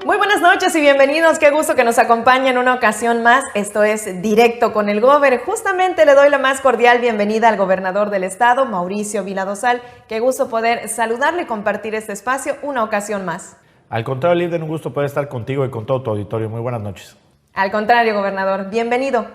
Muy buenas noches y bienvenidos. Qué gusto que nos acompañen una ocasión más. Esto es Directo con el Gober. Justamente le doy la más cordial bienvenida al gobernador del estado, Mauricio Vila Dosal. Qué gusto poder saludarle y compartir este espacio una ocasión más. Al contrario, Livden, un gusto poder estar contigo y con todo tu auditorio. Muy buenas noches. Al contrario, gobernador, bienvenido.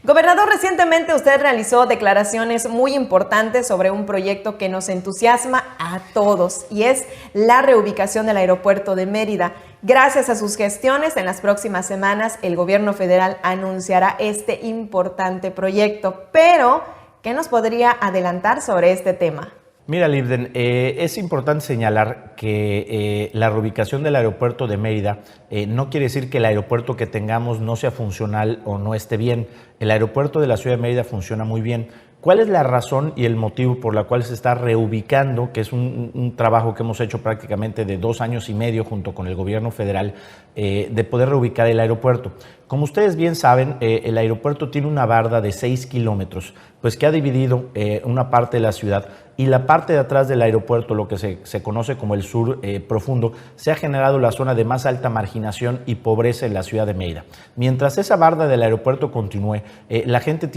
Gobernador, recientemente usted realizó declaraciones muy importantes sobre un proyecto que nos entusiasma a todos y es la reubicación del aeropuerto de Mérida. Gracias a sus gestiones, en las próximas semanas el gobierno federal anunciará este importante proyecto. Pero, ¿qué nos podría adelantar sobre este tema? Mira, Livden, es importante señalar que la reubicación del aeropuerto de Mérida no quiere decir que el aeropuerto que tengamos no sea funcional o no esté bien. El aeropuerto de la ciudad de Mérida funciona muy bien. ¿Cuál es la razón y el motivo por la cual se está reubicando? Que es un trabajo que hemos hecho prácticamente de 2 años y medio junto con el gobierno federal de poder reubicar el aeropuerto. Como ustedes bien saben, el aeropuerto tiene una barda de 6 kilómetros, pues que ha dividido una parte de la ciudad, y la parte de atrás del aeropuerto, lo que se conoce como el sur profundo, se ha generado la zona de más alta marginación y pobreza en la ciudad de Mérida. Mientras esa barda del aeropuerto continúe, la gente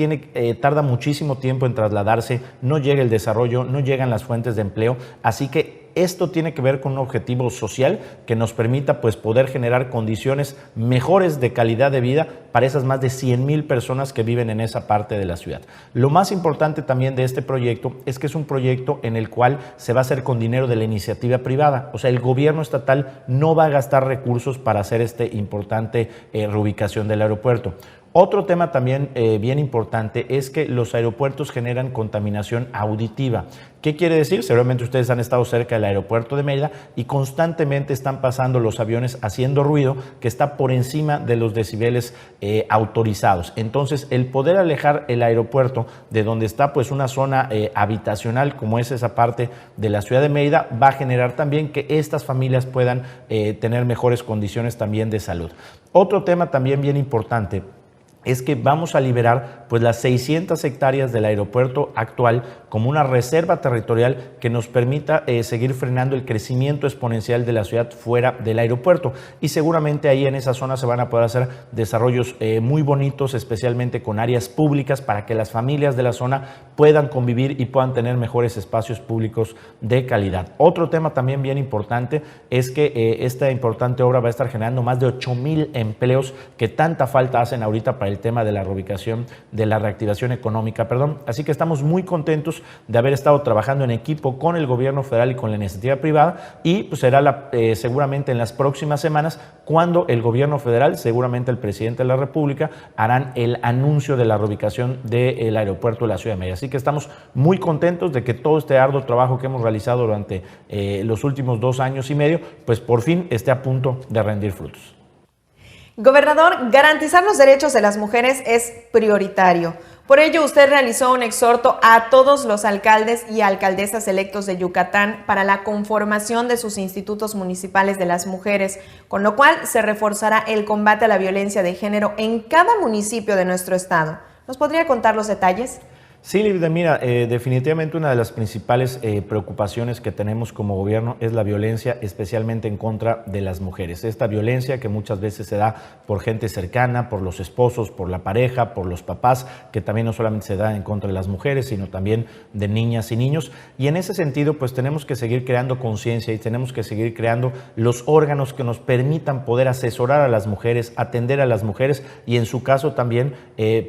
tarda muchísimo tiempo en trasladarse, no llega el desarrollo, no llegan las fuentes de empleo, así que esto tiene que ver con un objetivo social que nos permita pues, poder generar condiciones mejores de calidad de vida para esas más de 100,000 personas que viven en esa parte de la ciudad. Lo más importante también de este proyecto es que es un proyecto en el cual se va a hacer con dinero de la iniciativa privada. O sea, el gobierno estatal no va a gastar recursos para hacer esta importante reubicación del aeropuerto. Otro tema también bien importante es que los aeropuertos generan contaminación auditiva. ¿Qué quiere decir? Seguramente ustedes han estado cerca del aeropuerto de Mérida y constantemente están pasando los aviones haciendo ruido que está por encima de los decibeles autorizados. Entonces, el poder alejar el aeropuerto de donde está pues una zona habitacional como es esa parte de la ciudad de Mérida va a generar también que estas familias puedan tener mejores condiciones también de salud. Otro tema también bien importante es que vamos a liberar pues las 600 hectáreas del aeropuerto actual como una reserva territorial que nos permita seguir frenando el crecimiento exponencial de la ciudad fuera del aeropuerto, y seguramente ahí en esa zona se van a poder hacer desarrollos muy bonitos, especialmente con áreas públicas para que las familias de la zona puedan convivir y puedan tener mejores espacios públicos de calidad. Otro tema también bien importante es que esta importante obra va a estar generando más de 8,000 empleos que tanta falta hacen ahorita para el tema de la reubicación, de la reactivación económica, Así que estamos muy contentos de haber estado trabajando en equipo con el gobierno federal y con la iniciativa privada, y pues será seguramente en las próximas semanas cuando el gobierno federal, seguramente el presidente de la República, harán el anuncio de la reubicación del aeropuerto de la ciudad de Mérida. Así que estamos muy contentos de que todo este arduo trabajo que hemos realizado durante los últimos 2 años y medio, pues por fin esté a punto de rendir frutos. Gobernador, garantizar los derechos de las mujeres es prioritario. Por ello, usted realizó un exhorto a todos los alcaldes y alcaldesas electos de Yucatán para la conformación de sus institutos municipales de las mujeres, con lo cual se reforzará el combate a la violencia de género en cada municipio de nuestro estado. ¿Nos podría contar los detalles? Sí, Livden, mira, definitivamente una de las principales preocupaciones que tenemos como gobierno es la violencia, especialmente en contra de las mujeres. Esta violencia que muchas veces se da por gente cercana, por los esposos, por la pareja, por los papás, que también no solamente se da en contra de las mujeres, sino también de niñas y niños. Y en ese sentido, pues tenemos que seguir creando conciencia y tenemos que seguir creando los órganos que nos permitan poder asesorar a las mujeres, atender a las mujeres y en su caso también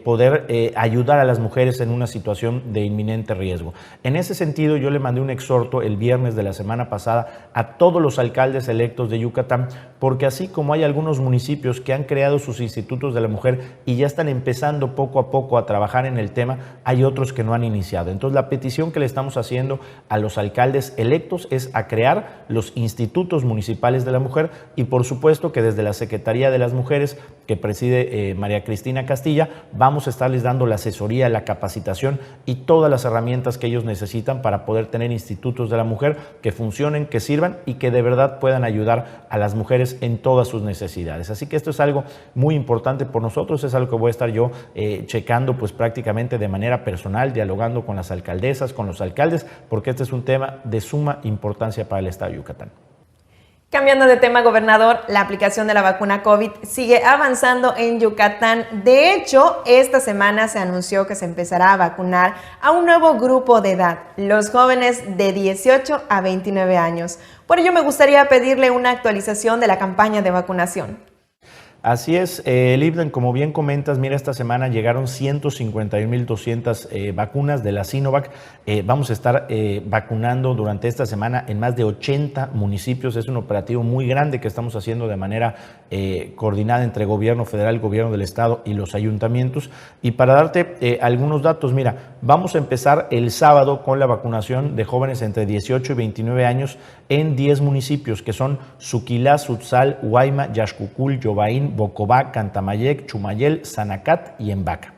poder ayudar a las mujeres en una situación de inminente riesgo. En ese sentido, yo le mandé un exhorto el viernes de la semana pasada a todos los alcaldes electos de Yucatán, porque así como hay algunos municipios que han creado sus institutos de la mujer y ya están empezando poco a poco a trabajar en el tema, hay otros que no han iniciado. Entonces, la petición que le estamos haciendo a los alcaldes electos es a crear los institutos municipales de la mujer y, por supuesto, que desde la Secretaría de las Mujeres, que preside María Cristina Castilla, vamos a estarles dando la asesoría, la capacitación y todas las herramientas que ellos necesitan para poder tener institutos de la mujer que funcionen, que sirvan y que de verdad puedan ayudar a las mujeres en todas sus necesidades. Así que esto es algo muy importante por nosotros, es algo que voy a estar yo checando pues prácticamente de manera personal, dialogando con las alcaldesas, con los alcaldes, porque este es un tema de suma importancia para el estado de Yucatán. Cambiando de tema, gobernador, la aplicación de la vacuna COVID sigue avanzando en Yucatán. De hecho, esta semana se anunció que se empezará a vacunar a un nuevo grupo de edad, los jóvenes de 18 a 29 años. Por ello, me gustaría pedirle una actualización de la campaña de vacunación. Así es, Libden, como bien comentas, mira, esta semana llegaron 151.200 vacunas de la Sinovac. Vamos a estar vacunando durante esta semana en más de 80 municipios. Es un operativo muy grande que estamos haciendo de manera coordinada entre gobierno federal, gobierno del estado y los ayuntamientos. Y para darte algunos datos, mira, vamos a empezar el sábado con la vacunación de jóvenes entre 18 y 29 años en 10 municipios, que son Suquilá, Sutzal, Huayma, Yaxcucul, Yobaín, Bocobá, Cantamayec, Chumayel, Sanacat y Embaca.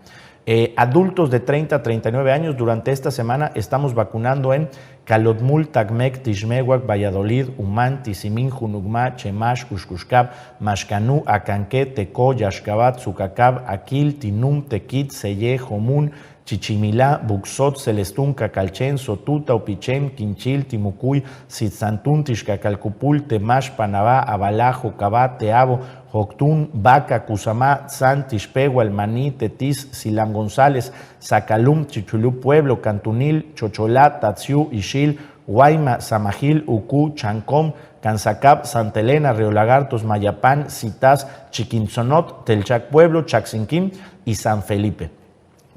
Adultos de 30 a 39 años, durante esta semana estamos vacunando en Calotmul, Tacmec, Tixmehuac, Valladolid, Umán, Tizimín, Junucmá, Chemash, Uxcuxcab, Maxcanú, Acanqué, Tecó, Yaxcabat, Zucacab, Aquil, Tinum, Tequit, Sellé, Jomún, Chichimilá, Buxot, Celestún, Cacalchen, Sotuta, Opichén, Quinchil, Timucuy, Sitzantún, Tixcacalcupul, Temash, Panabá, Abalá, Jocabá, Teabo, Joctún, Baca, Cusamá, San, Tixpegua, Almaní, Tetis, Silam González, Zacalum, Chichulú, Pueblo, Cantunil, Chocholá, Tatsiú, Ixil, Guayma, Samajil, Ucú, Chancom, Canzacab, Santa Elena, Río Lagartos, Mayapán, Citás, Chiquinzonot, Telchac Pueblo, Chaxinquín y San Felipe.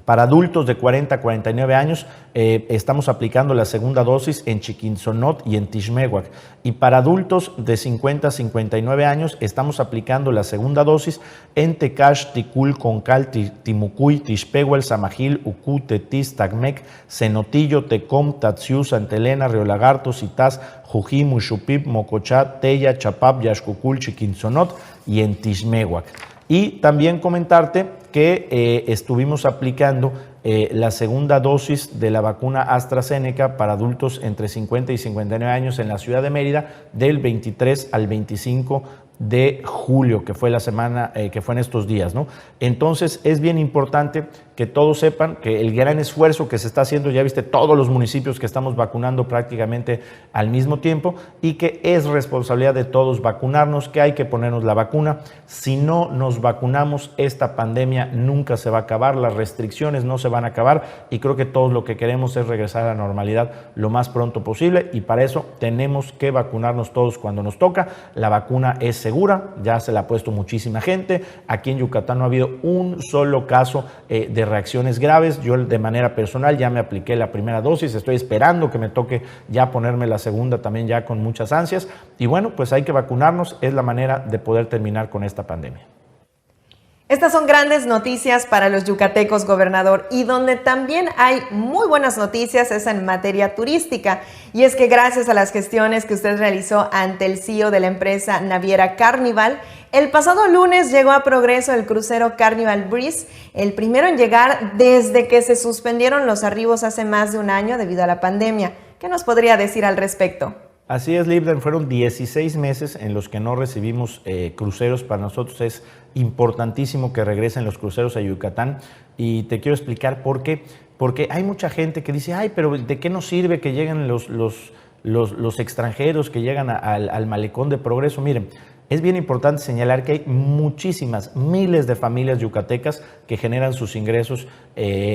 Para adultos de 40 a 49 años estamos aplicando la segunda dosis en Chiquinzonot y en Tixmehuac. Y para adultos de 50 a 59 años estamos aplicando la segunda dosis en Tecash, Ticul, Concal, Timucuy, Tixpehual, Samajil, Ucú, Tetis, Tacmec, Cenotillo, Tecom, Tatsiú, Santa Elena, Río Lagartos, Citás, Jují, Muxupip, Mocochá, Teya, Chapap, Yaxcucul, Chiquinzonot y en Tixmehuac. Y también comentarte que estuvimos aplicando la segunda dosis de la vacuna AstraZeneca para adultos entre 50 y 59 años en la ciudad de Mérida del 23 al 25 de julio, que fue la semana, que fue en estos días, ¿no? Entonces es bien importante que todos sepan que el gran esfuerzo que se está haciendo, ya viste todos los municipios que estamos vacunando prácticamente al mismo tiempo, y que es responsabilidad de todos vacunarnos, que hay que ponernos la vacuna. Si no nos vacunamos, esta pandemia nunca se va a acabar, las restricciones no se van a acabar, y creo que todos lo que queremos es regresar a la normalidad lo más pronto posible, y para eso tenemos que vacunarnos todos cuando nos toca. La vacuna es segura, ya se la ha puesto muchísima gente. Aquí en Yucatán no ha habido un solo caso de reacciones graves. Yo de manera personal ya me apliqué la primera dosis, estoy esperando que me toque ya ponerme la segunda también ya con muchas ansias. Y bueno, pues hay que vacunarnos, es la manera de poder terminar con esta pandemia. Estas son grandes noticias para los yucatecos, gobernador, y donde también hay muy buenas noticias es en materia turística. Y es que gracias a las gestiones que usted realizó ante el CEO de la empresa naviera Carnival, el pasado lunes llegó a Progreso el crucero Carnival Breeze, el primero en llegar desde que se suspendieron los arribos hace más de un año debido a la pandemia. ¿Qué nos podría decir al respecto? Así es, Libden, fueron 16 meses en los que no recibimos cruceros. Para nosotros es importantísimo que regresen los cruceros a Yucatán, y te quiero explicar por qué. Porque hay mucha gente que dice, ay, pero ¿de qué nos sirve que lleguen los extranjeros que llegan al malecón de Progreso? Miren, es bien importante señalar que hay muchísimas, miles de familias yucatecas que generan sus ingresos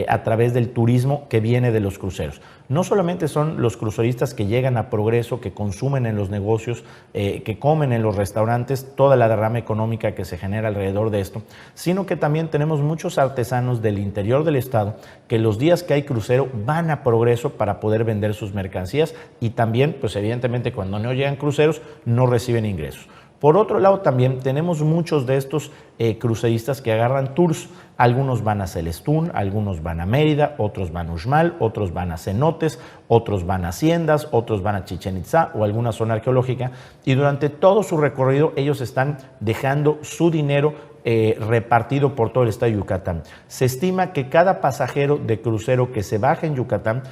a través del turismo que viene de los cruceros. No solamente son los cruceristas que llegan a Progreso, que consumen en los negocios, que comen en los restaurantes, toda la derrama económica que se genera alrededor de esto, sino que también tenemos muchos artesanos del interior del estado que los días que hay crucero van a Progreso para poder vender sus mercancías, y también, pues evidentemente, cuando no llegan cruceros no reciben ingresos. Por otro lado, también tenemos muchos de estos cruceristas que agarran tours. Algunos van a Celestún, algunos van a Mérida, otros van a Uxmal, otros van a cenotes, otros van a haciendas, otros van a Chichén Itzá o alguna zona arqueológica, y durante todo su recorrido ellos están dejando su dinero repartido por todo el estado de Yucatán. Se estima que cada pasajero de crucero que se baja en Yucatán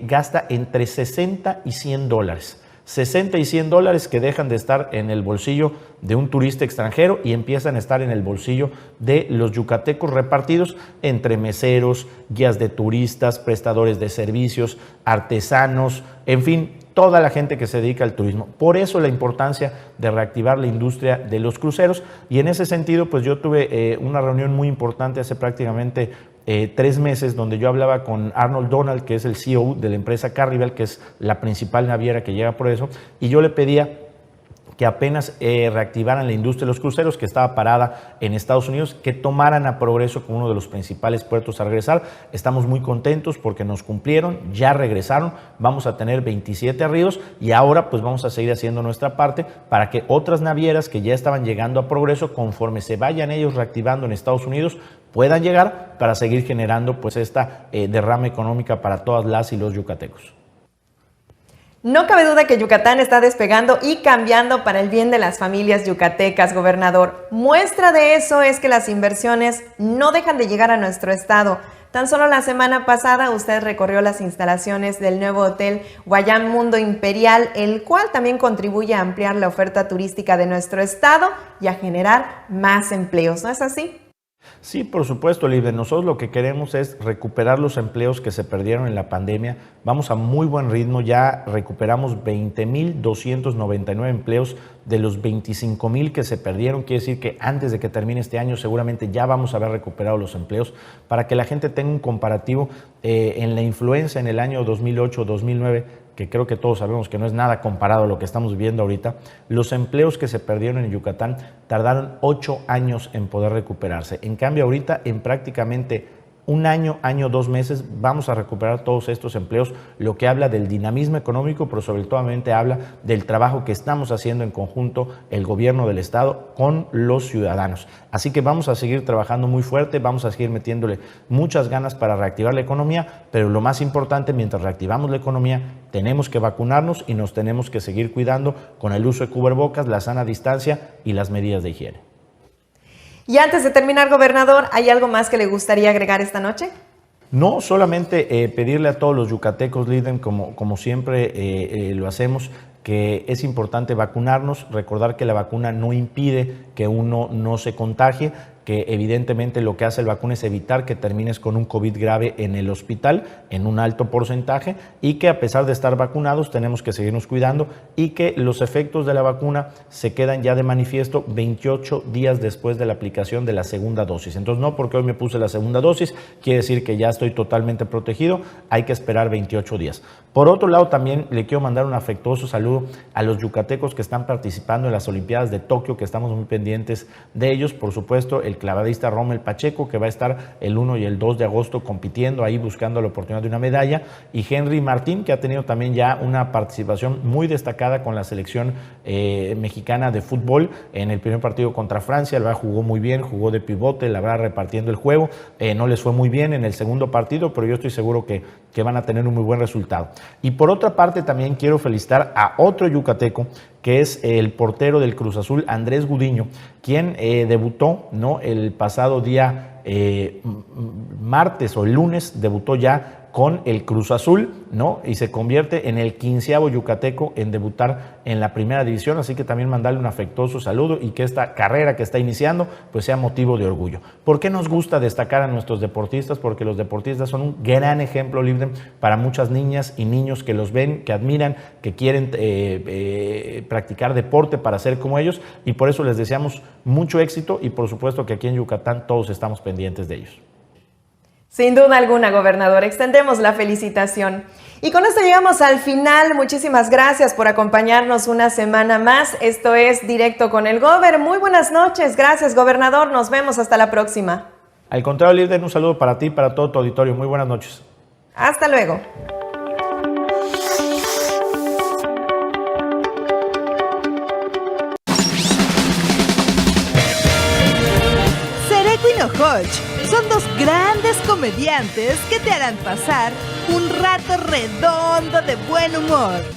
gasta entre 60 y 100 dólares. 60 y 100 dólares que dejan de estar en el bolsillo de un turista extranjero y empiezan a estar en el bolsillo de los yucatecos, repartidos entre meseros, guías de turistas, prestadores de servicios, artesanos, en fin, toda la gente que se dedica al turismo. Por eso la importancia de reactivar la industria de los cruceros, y en ese sentido pues yo tuve una reunión muy importante hace prácticamente 3 meses, donde yo hablaba con Arnold Donald, que es el CEO de la empresa Carnival, que es la principal naviera que llega por eso, y yo le pedía que apenas reactivaran la industria de los cruceros, que estaba parada en Estados Unidos, que tomaran a Progreso como uno de los principales puertos a regresar. Estamos muy contentos porque nos cumplieron, ya regresaron, vamos a tener 27 arribos y ahora pues vamos a seguir haciendo nuestra parte para que otras navieras que ya estaban llegando a Progreso, conforme se vayan ellos reactivando en Estados Unidos, puedan llegar para seguir generando pues esta derrama económica para todas las y los yucatecos. No cabe duda que Yucatán está despegando y cambiando para el bien de las familias yucatecas, gobernador. Muestra de eso es que las inversiones no dejan de llegar a nuestro estado. Tan solo la semana pasada usted recorrió las instalaciones del nuevo hotel Guayán Mundo Imperial, el cual también contribuye a ampliar la oferta turística de nuestro estado y a generar más empleos, ¿no es así? Sí, por supuesto, Libre. Nosotros lo que queremos es recuperar los empleos que se perdieron en la pandemia. Vamos a muy buen ritmo, ya recuperamos 20.299 empleos de los 25,000 que se perdieron. Quiere decir que antes de que termine este año seguramente ya vamos a haber recuperado los empleos. Para que la gente tenga un comparativo, en la influenza en el año 2008-2009, que creo que todos sabemos que no es nada comparado a lo que estamos viviendo ahorita, los empleos que se perdieron en Yucatán tardaron 8 años en poder recuperarse. En cambio, ahorita en prácticamente un año, 2 meses, vamos a recuperar todos estos empleos, lo que habla del dinamismo económico, pero sobre todo habla del trabajo que estamos haciendo en conjunto el gobierno del estado con los ciudadanos. Así que vamos a seguir trabajando muy fuerte, vamos a seguir metiéndole muchas ganas para reactivar la economía, pero lo más importante, mientras reactivamos la economía, tenemos que vacunarnos y nos tenemos que seguir cuidando con el uso de cubrebocas, la sana distancia y las medidas de higiene. Y antes de terminar, gobernador, ¿hay algo más que le gustaría agregar esta noche? No, solamente pedirle a todos los yucatecos, Liden, como siempre lo hacemos, que es importante vacunarnos, recordar que la vacuna no impide que uno no se contagie, que evidentemente lo que hace el vacuna es evitar que termines con un COVID grave en el hospital, en un alto porcentaje, y que a pesar de estar vacunados tenemos que seguirnos cuidando y que los efectos de la vacuna se quedan ya de manifiesto 28 días después de la aplicación de la segunda dosis. Entonces, no porque hoy me puse la segunda dosis, quiere decir que ya estoy totalmente protegido, hay que esperar 28 días. Por otro lado, también le quiero mandar un afectuoso saludo a los yucatecos que están participando en las Olimpiadas de Tokio, que estamos muy pendientes de ellos. Por supuesto, el clavadista Rommel Pacheco, que va a estar el 1 y el 2 de agosto compitiendo ahí, buscando la oportunidad de una medalla, y Henry Martín, que ha tenido también ya una participación muy destacada con la selección mexicana de fútbol en el primer partido contra Francia. La verdad, jugó muy bien, jugó de pivote, la verdad, repartiendo el juego. No les fue muy bien en el segundo partido, pero yo estoy seguro que van a tener un muy buen resultado. Y por otra parte, también quiero felicitar a otro yucateco, que es el portero del Cruz Azul, Andrés Gudiño, quien debutó, ¿no?, el pasado día martes o el lunes, debutó ya con el Cruz Azul, ¿no?, y se convierte en el 15º yucateco en debutar en la primera división. Así que también mandarle un afectuoso saludo y que esta carrera que está iniciando pues sea motivo de orgullo. ¿Por qué nos gusta destacar a nuestros deportistas? Porque los deportistas son un gran ejemplo, Libre, para muchas niñas y niños que los ven, que admiran, que quieren practicar deporte para ser como ellos, y por eso les deseamos mucho éxito y por supuesto que aquí en Yucatán todos estamos pendientes de ellos. Sin duda alguna, gobernador, extendemos la felicitación. Y con esto llegamos al final. Muchísimas gracias por acompañarnos una semana más. Esto es Directo con el Gober. Muy buenas noches. Gracias, gobernador. Nos vemos hasta la próxima. Al contrario, Lider, un saludo para ti y para todo tu auditorio. Muy buenas noches. Hasta luego. Sereco y Nojoch son dos grandes comediantes que te harán pasar un rato redondo de buen humor.